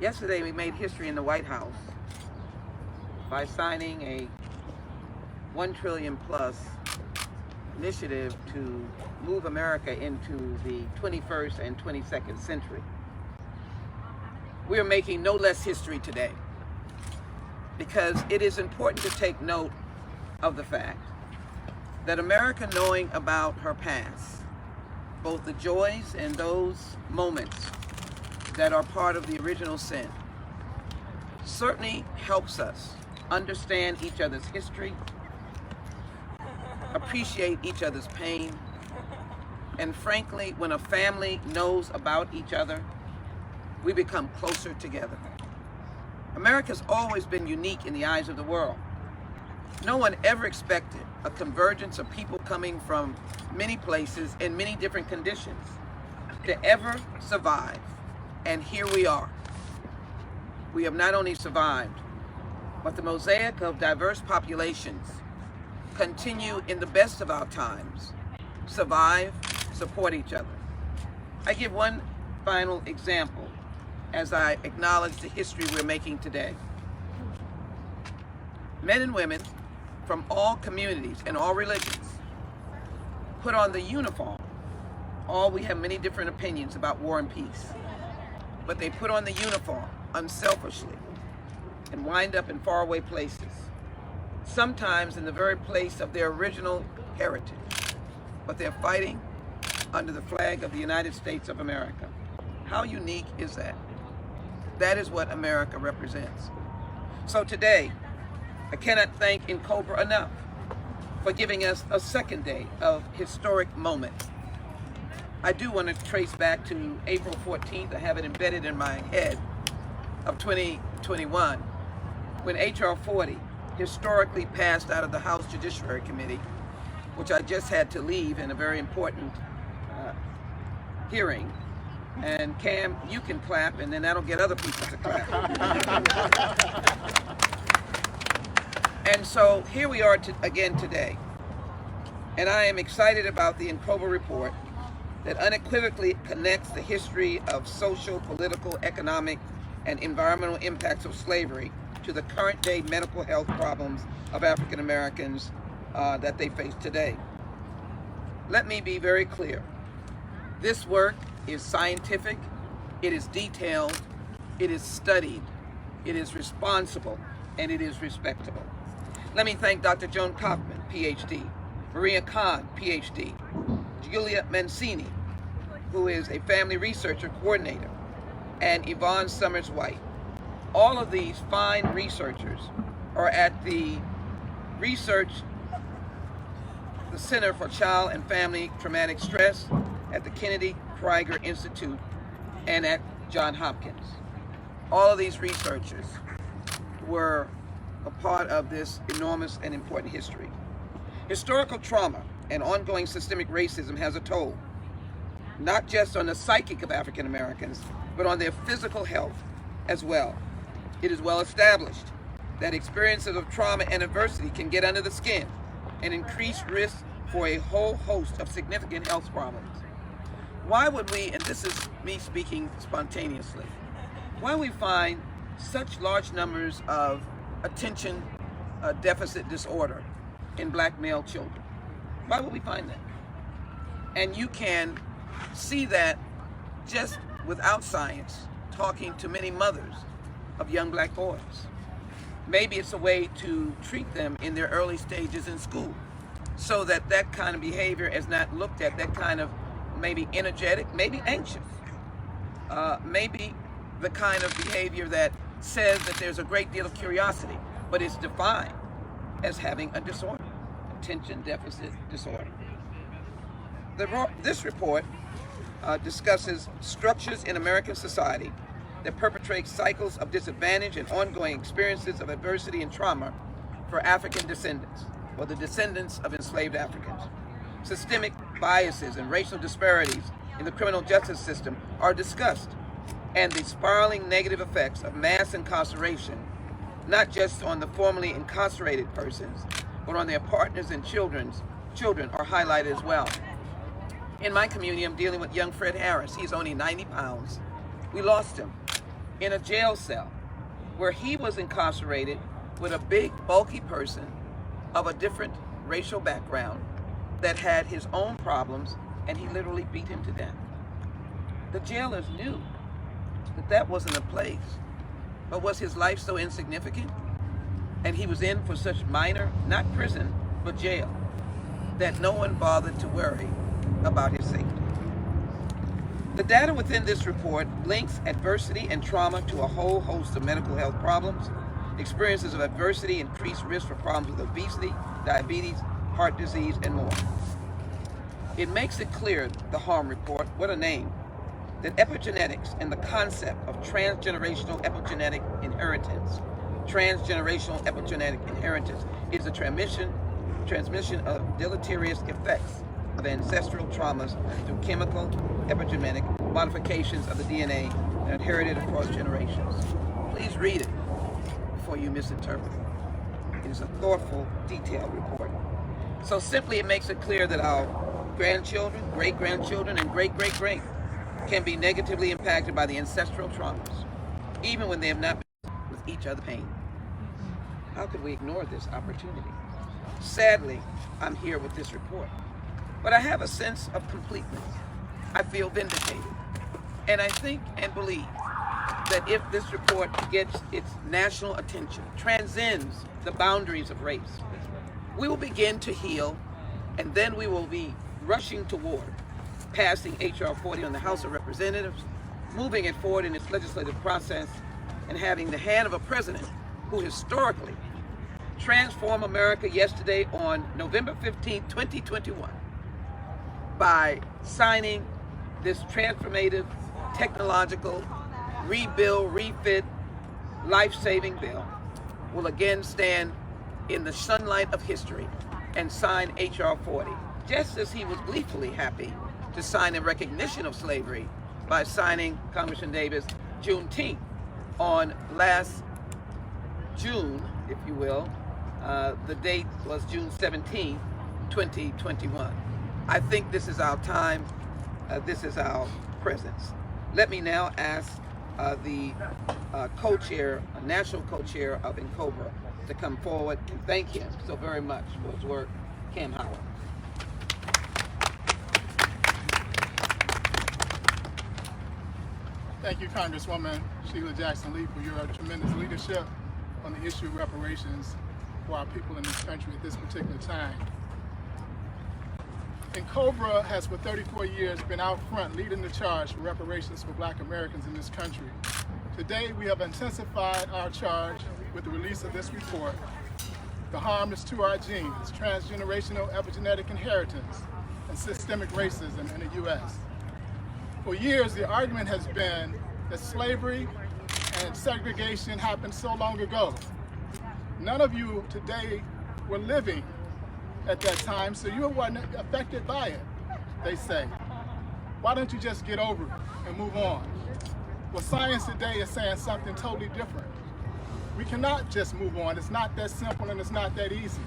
Yesterday we made history in the White House by signing a $1 trillion plus initiative to move America into the 21st and 22nd century. We are making no less history today because it is important to take note of the fact that America, knowing about her past, both the joys and those moments that are part of the original sin, certainly helps us understand each other's history, appreciate each other's pain, and frankly, when a family knows about each other, we become closer together. America's always been unique in the eyes of the world. No one ever expected a convergence of people coming from many places in many different conditions to ever survive. And here we are. We have not only survived, but the mosaic of diverse populations continue in the best of our times, survive, support each other. I give one final example as I acknowledge the history we're making today. Men and women from all communities and all religions put on the uniform. All we have many different opinions about war and peace, but they put on the uniform unselfishly and wind up in faraway places, sometimes in the very place of their original heritage, but they're fighting under the flag of the United States of America. How unique is that? That is what America represents. So today, I cannot thank Cobra enough for giving us a second day of historic moment. I do want to trace back to April 14th. I have it embedded in my head of 2021 when H.R. 40 historically passed out of the House Judiciary Committee, which I just had to leave in a very important hearing. And Cam, you can clap, and then that'll get other people to clap. And so here we are again today. And I am excited about the Cobra report that unequivocally connects the history of social, political, economic, and environmental impacts of slavery to the current day medical health problems of African Americans that they face today. Let me be very clear. This work is scientific, it is detailed, it is studied, it is responsible, and it is respectable. Let me thank Dr. Joan Kaufman, PhD, Maria Khan, PhD, Julia Mancini, who is a family researcher coordinator, and Yvonne Summers-White. All of these fine researchers are at the Center for Child and Family Traumatic Stress at the Kennedy Krieger Institute and at Johns Hopkins. All of these researchers were a part of this enormous and important history. Historical trauma and ongoing systemic racism has a toll, not just on the psychic of African Americans, but on their physical health as well. It is well established that experiences of trauma and adversity can get under the skin and increase risk for a whole host of significant health problems. Why would we, and this is me speaking spontaneously, why we find such large numbers of attention deficit disorder in black male children? Why would we find that? And you can see that just without science, talking to many mothers of young black boys. Maybe it's a way to treat them in their early stages in school so that that kind of behavior is not looked at, that kind of maybe energetic, maybe anxious, maybe the kind of behavior that says that there's a great deal of curiosity, but it's defined as having a disorder, attention deficit disorder. This report discusses structures in American society that perpetrate cycles of disadvantage and ongoing experiences of adversity and trauma for African descendants, or the descendants of enslaved Africans. Systemic biases and racial disparities in the criminal justice system are discussed, and the spiraling negative effects of mass incarceration, not just on the formerly incarcerated persons, but on their partners and children are highlighted as well. In my community, I'm dealing with young Fred Harris. He's only 90 pounds. We lost him in a jail cell where he was incarcerated with a big, bulky person of a different racial background that had his own problems, and he literally beat him to death. The jailers knew that that wasn't a place, but was his life so insignificant? And he was in for such minor, not prison, but jail, that no one bothered to worry about his safety. The data within this report links adversity and trauma to a whole host of medical health problems. Experiences of adversity increase risk for problems with obesity, diabetes, heart disease, and more. It makes it clear, the harm report, what a name, that epigenetics and the concept of transgenerational epigenetic inheritance is the transmission of deleterious effects of ancestral traumas through chemical epigenetic modifications of the DNA that are inherited across generations. Please read it before you misinterpret it. It is a thoughtful, detailed report. So simply it makes it clear that our grandchildren, great-grandchildren, and great-great-great can be negatively impacted by the ancestral traumas, even when they have not been with each other pain. How could we ignore this opportunity? Sadly, I'm here with this report, but I have a sense of completeness. I feel vindicated, and I think and believe that if this report gets its national attention, transcends the boundaries of race, we will begin to heal, and then we will be rushing toward passing H.R. 40 on the House of Representatives, moving it forward in its legislative process, and having the hand of a president who historically transformed America yesterday on November 15, 2021, by signing this transformative, technological, rebuild, refit, life-saving bill, will again stand in the sunlight of history and sign H.R. 40, just as he was gleefully happy to sign in recognition of slavery by signing, Congressman Davis, Juneteenth on last June, if you will. The date was June 17, 2021. I think this is our time. This is our presence. Let me now ask the co-chair, national co-chair of NCOBRA, to come forward and thank him so very much for his work, Cam Howard. Thank you, Congresswoman Sheila Jackson-Lee, for your tremendous leadership on the issue of reparations for our people in this country at this particular time. NCOBRA has for 34 years been out front leading the charge for reparations for Black Americans in this country. Today, we have intensified our charge with the release of this report. The harm is to our genes, transgenerational epigenetic inheritance, and systemic racism in the U.S. For years, the argument has been that slavery and segregation happened so long ago. None of you today were living at that time, so you weren't affected by it, they say. Why don't you just get over it and move on? Well, science today is saying something totally different. We cannot just move on. It's not that simple and it's not that easy.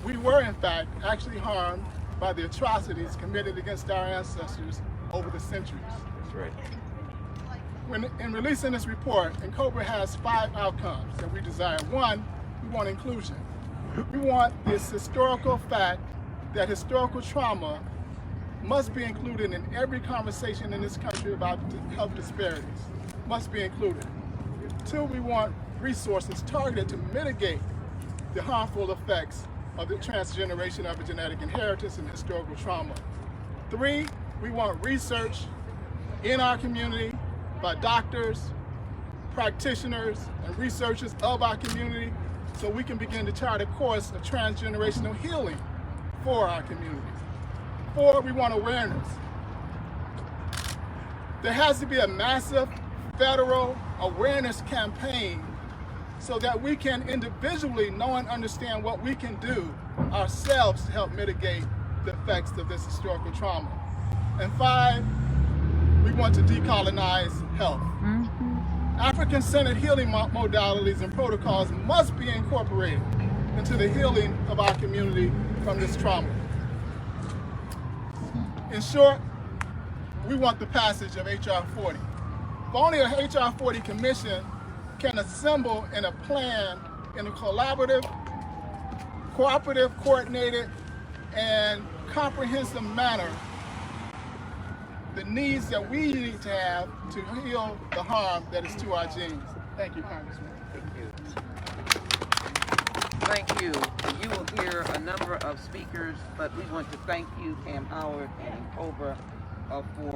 We were, in fact, actually harmed by the atrocities committed against our ancestors over the centuries. That's right. In releasing this report, NCOBRA has 5 outcomes that we desire. 1, we want inclusion. We want this historical fact that historical trauma must be included in every conversation in this country about health disparities. Must be included. 2, we want resources targeted to mitigate the harmful effects of the transgenerational epigenetic inheritance and historical trauma. 3, we want research in our community by doctors, practitioners, and researchers of our community so we can begin to chart a course of transgenerational healing for our communities. 4, we want awareness. There has to be a massive federal awareness campaign so that we can individually know and understand what we can do ourselves to help mitigate the effects of this historical trauma. And 5, we want to decolonize health. African-centered healing modalities and protocols must be incorporated into the healing of our community from this trauma. In short, we want the passage of H.R. 40. only a HR 40 commission can assemble in a plan in a collaborative, cooperative, coordinated, and comprehensive manner the needs that we need to have to heal the harm that is to our genes. Thank you, Congressman. Thank you. You will hear a number of speakers, but we want to thank you, Pam Howard and Cobra, for